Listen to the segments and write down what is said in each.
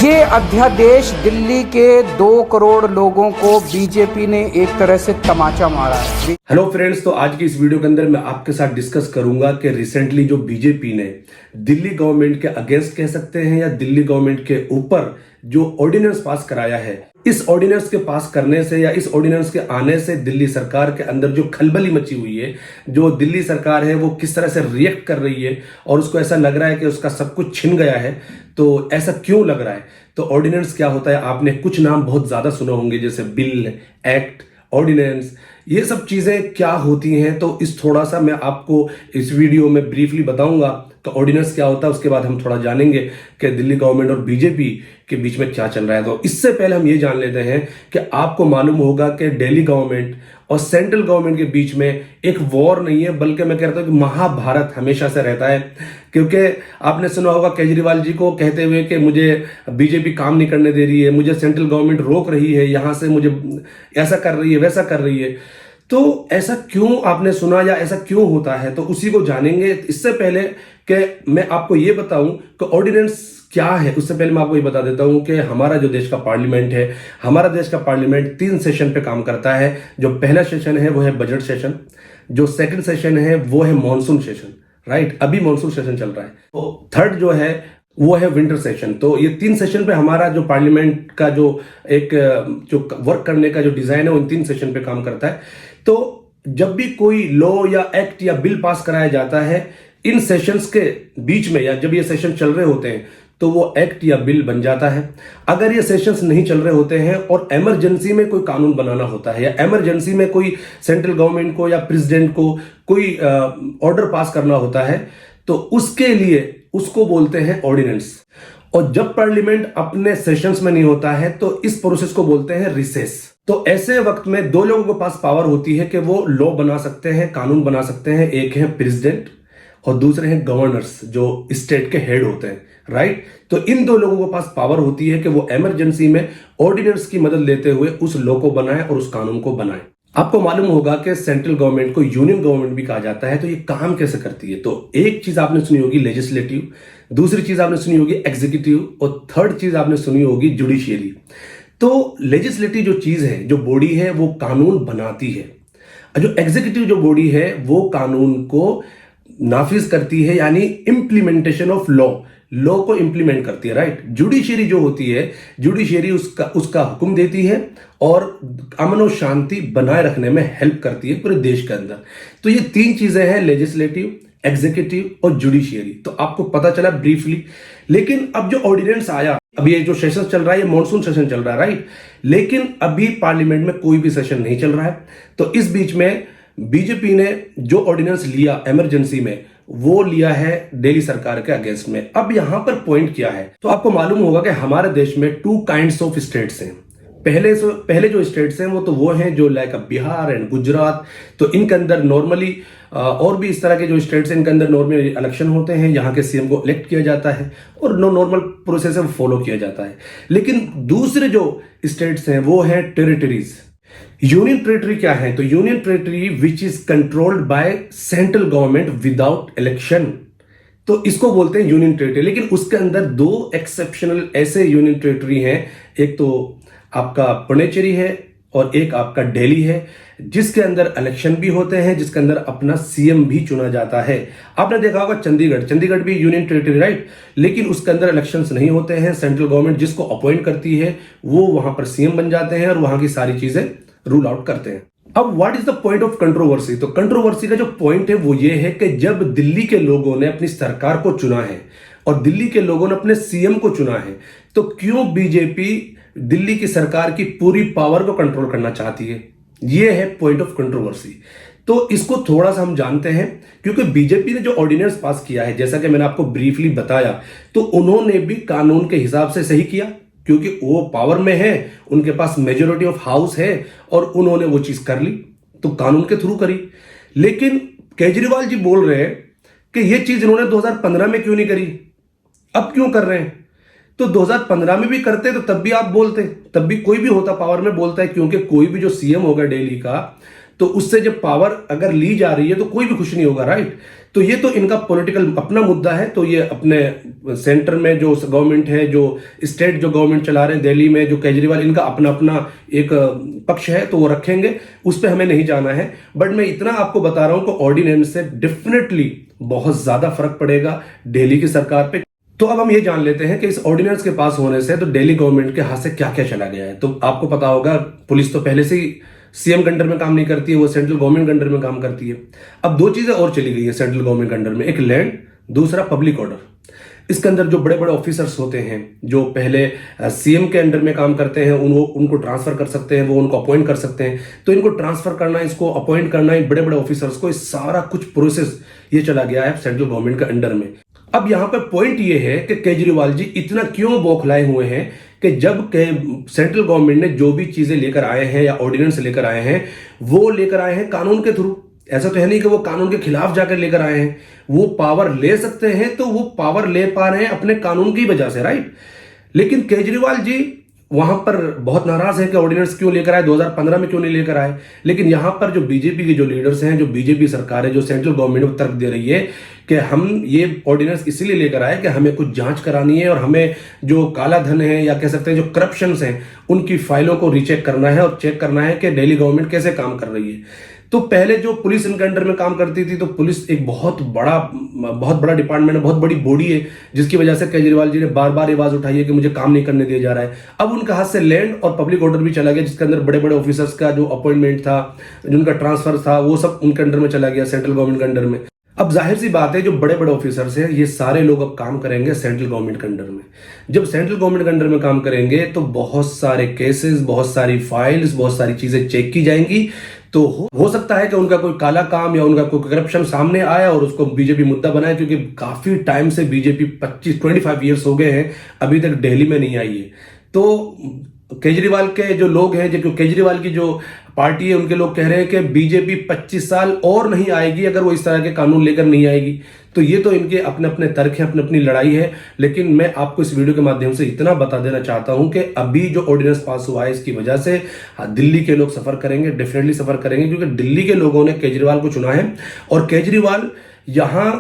ये अध्यादेश दिल्ली के 2 करोड़ लोगों को बीजेपी ने एक तरह से तमाचा मारा है। हेलो फ्रेंड्स, तो आज की इस वीडियो के अंदर मैं आपके साथ डिस्कस करूंगा कि रिसेंटली जो बीजेपी ने दिल्ली गवर्नमेंट के अगेंस्ट कह सकते हैं या दिल्ली गवर्नमेंट के ऊपर जो ऑर्डिनेंस पास कराया है, इस ऑर्डिनेंस के पास करने से या इस ऑर्डिनेंस के आने से दिल्ली सरकार के अंदर जो खलबली मची हुई है, जो दिल्ली सरकार है वो किस तरह से रिएक्ट कर रही है और उसको ऐसा लग रहा है कि उसका सब कुछ छिन गया है। तो ऐसा क्यों लग रहा है? तो ऑर्डिनेंस क्या होता है? आपने कुछ नाम बहुत ज्यादा सुने होंगे, जैसे बिल, एक्ट, ऑर्डिनेंस, ये सब चीजें क्या होती हैं। तो इस थोड़ा सा मैं आपको इस वीडियो में ब्रीफली बताऊंगा कि ऑर्डिनेंस क्या होता है। उसके बाद हम थोड़ा जानेंगे कि दिल्ली गवर्नमेंट और बीजेपी के बीच में क्या चल रहा है। तो इससे पहले हम ये जान लेते हैं कि आपको मालूम होगा कि दिल्ली गवर्नमेंट और सेंट्रल गवर्नमेंट के बीच में एक वॉर नहीं है, बल्कि मैं कहता हूं कि महाभारत हमेशा से रहता है। क्योंकि आपने सुना होगा केजरीवाल जी को कहते हुए कि मुझे बीजेपी काम नहीं करने दे रही है, मुझे सेंट्रल गवर्नमेंट रोक रही है, यहां से मुझे ऐसा कर रही है, वैसा कर रही है। तो ऐसा क्यों आपने सुना या ऐसा क्यों होता है, तो उसी को जानेंगे। इससे पहले कि मैं आपको ये बताऊं कि ऑर्डिनेंस क्या है, उससे पहले मैं आपको ये बता देता हूं कि हमारा जो देश का पार्लियामेंट है, हमारा देश का पार्लियामेंट 3 सेशन पे काम करता है। जो पहला सेशन है वो है बजट सेशन, जो सेकंड सेशन है वो है मॉनसून सेशन, राइट? अभी मॉनसून सेशन चल रहा है। तो थर्ड जो है वो है विंटर सेशन। तो ये 3 सेशन पे हमारा जो पार्लियामेंट का जो वर्क करने का जो डिजाइन है वो इन 3 सेशन पे काम करता है। तो जब भी कोई लॉ या एक्ट या बिल पास कराया जाता है इन सेशंस के बीच में, या जब ये सेशन चल रहे होते हैं, तो वो एक्ट या बिल बन जाता है। अगर ये सेशंस नहीं चल रहे होते हैं और इमरजेंसी में कोई कानून बनाना होता है, या इमरजेंसी में कोई सेंट्रल गवर्नमेंट को या प्रेसिडेंट को कोई ऑर्डर पास करना होता है, तो उसके लिए उसको बोलते हैं ऑर्डिनेंस। और जब पार्लियामेंट अपने सेशंस में नहीं होता है तो इस प्रोसेस को बोलते हैं रिसेस। तो ऐसे वक्त में 2 लोगों के पास पावर होती है कि वो लॉ बना सकते हैं, कानून बना सकते हैं। एक है प्रेसिडेंट और दूसरे हैं गवर्नर्स, जो स्टेट के हेड होते हैं, राइट? तो इन 2 लोगों के पास पावर होती है कि वो इमरजेंसी में ऑर्डिनेंस की मदद लेते हुए उस लॉ को बनाए और उस कानून को बनाए। आपको मालूम होगा कि सेंट्रल गवर्नमेंट को यूनियन गवर्नमेंट भी कहा जाता है। तो ये काम कैसे करती है? तो एक चीज आपने सुनी होगी लेजिस्लेटिव, दूसरी चीज आपने सुनी होगी एग्जीक्यूटिव, और थर्ड चीज आपने सुनी होगी जुडिशियरी। तो लेजिस्लेटिव जो चीज है, जो बॉडी है, वो कानून बनाती है। जो एग्जीक्यूटिव जो बॉडी है वो कानून को नाफिज करती है, यानी इंप्लीमेंटेशन ऑफ लॉ को इंप्लीमेंट करती है, राइट? जुडिशियरी जो होती है, जुडिशियरी उसका हुक्म देती है और अमन और शांति बनाए रखने में हेल्प करती है पूरे देश के अंदर। तो ये 3 चीजें हैं, लेजिस्लेटिव, एग्जीक्यूटिव और जुडिशियरी। तो आपको पता चला ब्रीफली। लेकिन अब जो ऑर्डिनेंस आया, अब ये जो सेशन चल रहा है, ये मॉनसून सेशन चल रहा है, राइट? लेकिन अभी पार्लियामेंट में कोई भी सेशन नहीं चल रहा है। तो इस बीच में बीजेपी ने जो ऑर्डिनेंस लिया इमरजेंसी में, वो लिया है दिल्ली सरकार के अगेंस्ट में। अब यहां पर पॉइंट क्या है? तो आपको मालूम होगा कि हमारे देश में 2 काइंड्स ऑफ स्टेट्स हैं। पहले जो स्टेट्स हैं वो हैं जो लाइक बिहार एंड गुजरात। तो इनके अंदर नॉर्मली और भी इस तरह के जो स्टेट्स हैं, इनके अंदर नॉर्मली इलेक्शन होते हैं, यहाँ के सीएम को इलेक्ट किया जाता है और नॉर्मल प्रोसेस है फॉलो किया जाता है। लेकिन दूसरे जो स्टेट्स हैं वो हैं टेरिटरीज। यूनियन टेरिटरी क्या है? तो union territory which is controlled by central government without election, तो इसको बोलते हैं यूनियन टेरिटरी। लेकिन उसके अंदर 2 एक्सेप्शनल ऐसे यूनियन टेरिटरी हैं। एक तो आपका पुडुचेरी है और एक आपका दिल्ली है, जिसके अंदर इलेक्शन भी होते हैं, जिसके अंदर अपना सीएम भी चुना जाता है। आपने देखा होगा चंडीगढ़ भी यूनियन टेरिटरी, राइट? लेकिन उसके अंदर इलेक्शंस नहीं होते हैं। सेंट्रल गवर्नमेंट जिसको अपॉइंट करती है वो वहां पर सीएम बन जाते हैं और वहां की सारी चीजें रूल आउट करते हैं। अब what is the point of controversy? तो कंट्रोवर्सी का जो पॉइंट है वो ये है कि जब दिल्ली के लोगों ने अपनी सरकार को चुना है और दिल्ली के लोगों ने अपने सीएम को चुना है, तो क्यों बीजेपी दिल्ली की सरकार की पूरी पावर को कंट्रोल करना चाहती है? यह है पॉइंट ऑफ कंट्रोवर्सी। तो इसको थोड़ा सा हम जानते हैं, क्योंकि बीजेपी ने जो ऑर्डिनेंस पास किया है, जैसा कि मैंने आपको ब्रीफली बताया, तो उन्होंने भी कानून के हिसाब से सही किया, क्योंकि वो पावर में है, उनके पास मेजोरिटी ऑफ हाउस है और उन्होंने वो चीज कर ली, तो कानून के थ्रू करी। लेकिन केजरीवाल जी बोल रहे हैं कि ये चीज इन्होंने 2015 में क्यों नहीं करी, अब क्यों कर रहे हैं? तो 2015 में भी करते तो तब भी आप बोलते, तब भी कोई भी होता पावर में बोलता है, क्योंकि कोई भी जो सीएम होगा दिल्ली का, तो उससे जब पावर अगर ली जा रही है तो कोई भी खुश नहीं होगा, राइट। तो ये तो इनका पॉलिटिकल अपना मुद्दा है, तो ये अपने सेंटर में जो गवर्नमेंट है, जो स्टेट जो गवर्नमेंट चला रहे हैं दिल्ली में, जो केजरीवाल, इनका अपना अपना एक पक्ष है, तो वो रखेंगे, उस पर हमें नहीं जाना है। बट मैं इतना आपको बता रहा हूं कि ऑर्डिनेंस से डेफिनेटली बहुत ज्यादा फर्क पड़ेगा दिल्ली की सरकार पे। तो अब हम ये जान लेते हैं कि इस ऑर्डिनेंस के पास होने से तो दिल्ली गवर्नमेंट के हाथ से क्या क्या चला गया है। तो आपको पता होगा, पुलिस तो पहले से ही सीएम के अंडर में काम नहीं करती है, वो सेंट्रल गवर्नमेंट के अंडर में काम करती है। अब दो चीजें और चली गई है सेंट्रल गवर्नमेंट के अंडर में, एक लैंड, दूसरा पब्लिक ऑर्डर। इसके अंदर जो बड़े बड़े ऑफिसर्स होते हैं, जो पहले सीएम के अंडर में काम करते हैं, उनको ट्रांसफर कर सकते हैं, वो उनको अपॉइंट कर सकते हैं। तो इनको ट्रांसफर करना, इसको अपॉइंट करना, बड़े बड़े ऑफिसर्स को, इस सारा कुछ प्रोसेस ये चला गया है सेंट्रल गवर्नमेंट के अंडर में। अब यहां पर पॉइंट ये है कि केजरीवाल जी इतना क्यों बौखलाए हुए हैं कि जब सेंट्रल गवर्नमेंट ने जो भी चीजें लेकर आए हैं या ऑर्डिनेंस लेकर आए हैं, वो लेकर आए हैं कानून के थ्रू। ऐसा तो है नहीं कि वो कानून के खिलाफ जाकर लेकर आए हैं। वो पावर ले सकते हैं, तो वो पावर ले पा रहे हैं अपने कानून की वजह से, राइट। लेकिन केजरीवाल जी वहां पर बहुत नाराज है कि ऑर्डिनेंस क्यों लेकर आए, 2015 में क्यों नहीं लेकर आए। लेकिन यहां पर जो बीजेपी के जो लीडर्स हैं, जो बीजेपी सरकार है, जो सेंट्रल गवर्नमेंट को तर्क दे रही है कि हम ये ऑर्डिनेंस इसलिए लेकर आए कि हमें कुछ जांच करानी है और हमें जो काला धन है या कह सकते हैं जो करप्शंस हैं, उनकी फाइलों को रीचेक करना है और चेक करना है कि दिल्ली गवर्नमेंट कैसे काम कर रही है। तो पहले जो पुलिस इनके अंडर में काम करती थी, तो पुलिस एक बहुत बड़ा डिपार्टमेंट है, बहुत बड़ी बॉडी है, जिसकी वजह से केजरीवाल जी ने बार बार आवाज उठाई है कि मुझे काम नहीं करने दिया जा रहा है। अब उनके हाथ से लैंड और पब्लिक ऑर्डर भी चला गया, जिसके अंदर बड़े बड़े ऑफिसर्स का जो अपॉइंटमेंट था, जिनका ट्रांसफर था, वो सब उनके अंडर में चला गया, सेंट्रल गवर्नमेंट के अंडर में। अब जाहिर सी बात है, जो बड़े बड़े ऑफिसर्स हैं, ये सारे लोग अब काम करेंगे सेंट्रल गवर्नमेंट के अंडर में। जब सेंट्रल गवर्नमेंट के अंडर में काम करेंगे तो बहुत सारे केसेस, बहुत सारी फाइल्स, बहुत सारी चीजें चेक की जाएंगी। तो हो सकता है कि उनका कोई काला काम या उनका कोई करप्शन सामने आया और उसको बीजेपी मुद्दा बनाए, क्योंकि काफी टाइम से बीजेपी 25 ईयर्स हो गए हैं, अभी तक दिल्ली में नहीं आई है। तो केजरीवाल के जो लोग हैं, जो केजरीवाल की जो पार्टी है, उनके लोग कह रहे हैं कि बीजेपी 25 साल और नहीं आएगी अगर वो इस तरह के कानून लेकर नहीं आएगी। तो ये तो इनके अपने अपने तर्क हैं, अपनी अपनी लड़ाई है। लेकिन मैं आपको इस वीडियो के माध्यम से इतना बता देना चाहता हूं कि अभी जो ऑर्डिनेंस पास हुआ है, इसकी वजह से दिल्ली के लोग सफर करेंगे, डेफिनेटली सफर करेंगे, क्योंकि दिल्ली के लोगों ने केजरीवाल को चुना है। और केजरीवाल यहां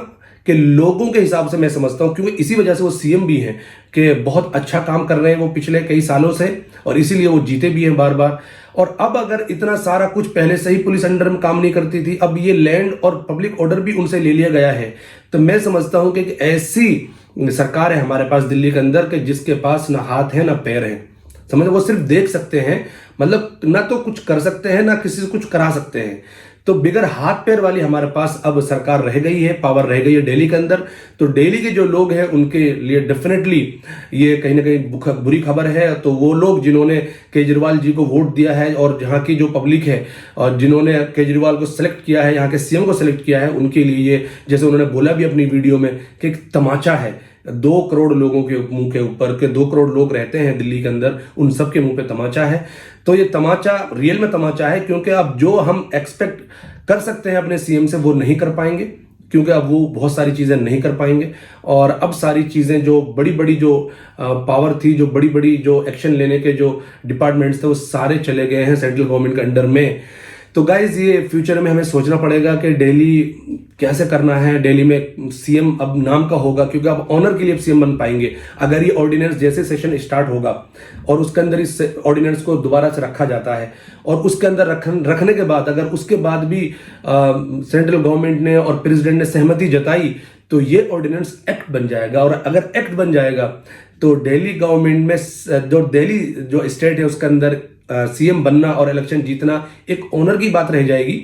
के लोगों के हिसाब से मैं समझता हूं, क्योंकि इसी वजह से वो सीएम भी हैं कि बहुत अच्छा काम कर रहे हैं वो पिछले कई सालों से, और इसीलिए वो जीते भी हैं बार बार। और अब अगर इतना सारा कुछ पहले से ही पुलिस अंडर में काम नहीं करती थी, अब ये लैंड और पब्लिक ऑर्डर भी उनसे ले लिया गया है, तो मैं समझता हूं कि ऐसी सरकार है हमारे पास दिल्ली के अंदर कि जिसके पास ना हाथ है ना पैर है। समझ, वो सिर्फ देख सकते हैं, मतलब ना तो कुछ कर सकते हैं ना किसी से कुछ करा सकते हैं। तो बिगर हाथ पैर वाली हमारे पास अब सरकार रह गई है, पावर रह गई है दिल्ली के अंदर। तो दिल्ली के जो लोग हैं उनके लिए डेफिनेटली ये कहीं ना कहीं बुरी खबर है। तो वो लोग जिन्होंने केजरीवाल जी को वोट दिया है और जहां की जो पब्लिक है और जिन्होंने केजरीवाल को सिलेक्ट किया है, यहाँ के सीएम को सिलेक्ट किया है, उनके लिए ये, जैसे उन्होंने बोला भी अपनी वीडियो में, कि एक तमाचा है 2 करोड़ लोगों के मुंह के ऊपर, के 2 करोड़ लोग रहते हैं दिल्ली के अंदर, उन सब के मुंह पे तमाचा है। तो ये तमाचा रियल में तमाचा है, क्योंकि अब जो हम एक्सपेक्ट कर सकते हैं अपने सीएम से वो नहीं कर पाएंगे, क्योंकि अब वो बहुत सारी चीजें नहीं कर पाएंगे। और अब सारी चीजें जो बड़ी बड़ी जो पावर थी, जो बड़ी बड़ी जो एक्शन लेने के जो डिपार्टमेंट्स थे, वो सारे चले गए हैं सेंट्रल गवर्नमेंट के अंडर में। तो गाइज ये फ्यूचर में हमें सोचना पड़ेगा कि दिल्ली कैसे करना है। दिल्ली में सीएम अब नाम का होगा, क्योंकि अब ऑनर के लिए सीएम बन पाएंगे अगर ये ऑर्डिनेंस जैसे सेशन स्टार्ट होगा और उसके अंदर इस ऑर्डिनेंस को दोबारा से रखा जाता है, और उसके अंदर रखने के बाद अगर उसके बाद भी सेंट्रल गवर्नमेंट ने और प्रेसिडेंट ने सहमति जताई, तो ये ऑर्डिनेंस एक्ट बन जाएगा। और अगर एक्ट बन जाएगा तो दिल्ली गवर्नमेंट में जो दिल्ली जो स्टेट है उसके अंदर सीएम बनना और इलेक्शन जीतना एक ऑनर की बात रह जाएगी।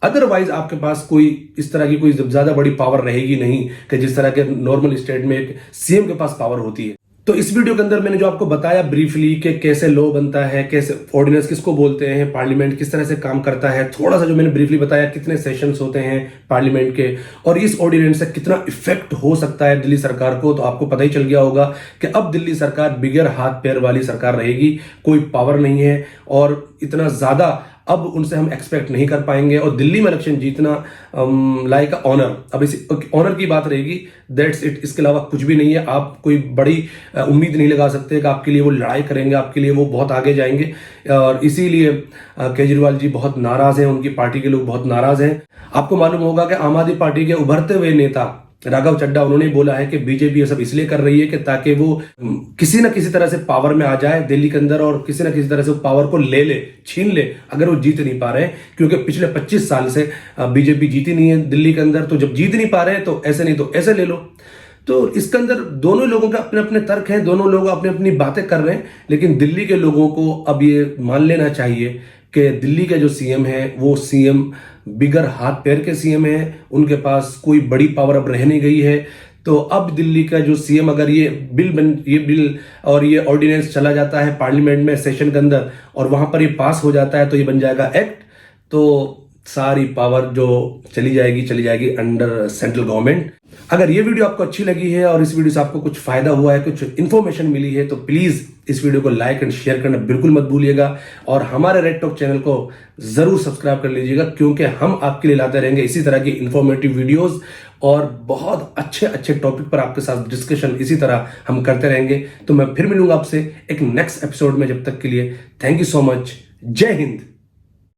अदरवाइज आपके पास कोई इस तरह की कोई ज्यादा बड़ी पावर रहेगी नहीं, कि जिस तरह के नॉर्मल स्टेट में एक सीएम के पास पावर होती है। तो इस वीडियो के अंदर मैंने जो आपको बताया ब्रीफली कि कैसे लॉ बनता है, कैसे ऑर्डिनेंस किसको बोलते हैं, पार्लियामेंट किस तरह से काम करता है, थोड़ा सा जो मैंने ब्रीफली बताया, कितने सेशंस होते हैं पार्लियामेंट के, और इस ऑर्डिनेंस से कितना इफेक्ट हो सकता है दिल्ली सरकार को, तो आपको पता ही चल गया होगा कि अब दिल्ली सरकार बिगर हाथ पैर वाली सरकार रहेगी, कोई पावर नहीं है और इतना ज्यादा अब उनसे हम एक्सपेक्ट नहीं कर पाएंगे और दिल्ली में इलेक्शन जीतना लाइक ऑनर, अब इस ऑनर की बात रहेगी, दैट्स इट, इसके अलावा कुछ भी नहीं है। आप कोई बड़ी उम्मीद नहीं लगा सकते कि आपके लिए वो लड़ाई करेंगे, आपके लिए वो बहुत आगे जाएंगे। और इसीलिए केजरीवाल जी बहुत नाराज हैं, उनकी पार्टी के लोग बहुत नाराज हैं। आपको मालूम होगा कि आम आदमी पार्टी के उभरते हुए नेता राघव चड्ढा, उन्होंने बोला है कि बीजेपी ये सब इसलिए कर रही है कि ताकि वो किसी ना किसी तरह से पावर में आ जाए दिल्ली के अंदर और किसी ना किसी तरह से पावर को ले ले, छीन ले, अगर वो जीत नहीं पा रहे हैं। क्योंकि पिछले 25 साल से बीजेपी जीती नहीं है दिल्ली के अंदर, तो जब जीत नहीं पा रहे हैं तो ऐसे नहीं तो ऐसे ले लो। तो इसके अंदर दोनों लोगों के अपने अपने तर्क हैं, दोनों लोग अपनी अपनी बातें कर रहे हैं, लेकिन दिल्ली के लोगों को अब ये मान लेना चाहिए कि दिल्ली के जो सीएम है वो सीएम बिगर हाथ पैर के सीएम है, उनके पास कोई बड़ी पावर अब रह नहीं गई है। तो अब दिल्ली का जो सीएम, अगर ये बिल और ये ऑर्डिनेंस चला जाता है पार्लियामेंट में सेशन के अंदर और वहां पर ये पास हो जाता है तो ये बन जाएगा एक्ट, तो सारी पावर जो चली जाएगी अंडर सेंट्रल गवर्नमेंट। अगर ये वीडियो आपको अच्छी लगी है और इस वीडियो से आपको कुछ फायदा हुआ है, कुछ इन्फॉर्मेशन मिली है, तो प्लीज इस वीडियो को लाइक एंड शेयर करना बिल्कुल मत भूलिएगा और हमारे रेड टॉक चैनल को जरूर सब्सक्राइब कर लीजिएगा, क्योंकि हम आपके लिए लाते रहेंगे इसी तरह की इंफॉर्मेटिव वीडियोस और बहुत अच्छे अच्छे टॉपिक पर आपके साथ डिस्कशन इसी तरह हम करते रहेंगे। तो मैं फिर मिलूंगा आपसे एक नेक्स्ट एपिसोड में, जब तक के लिए थैंक यू सो मच। जय हिंद।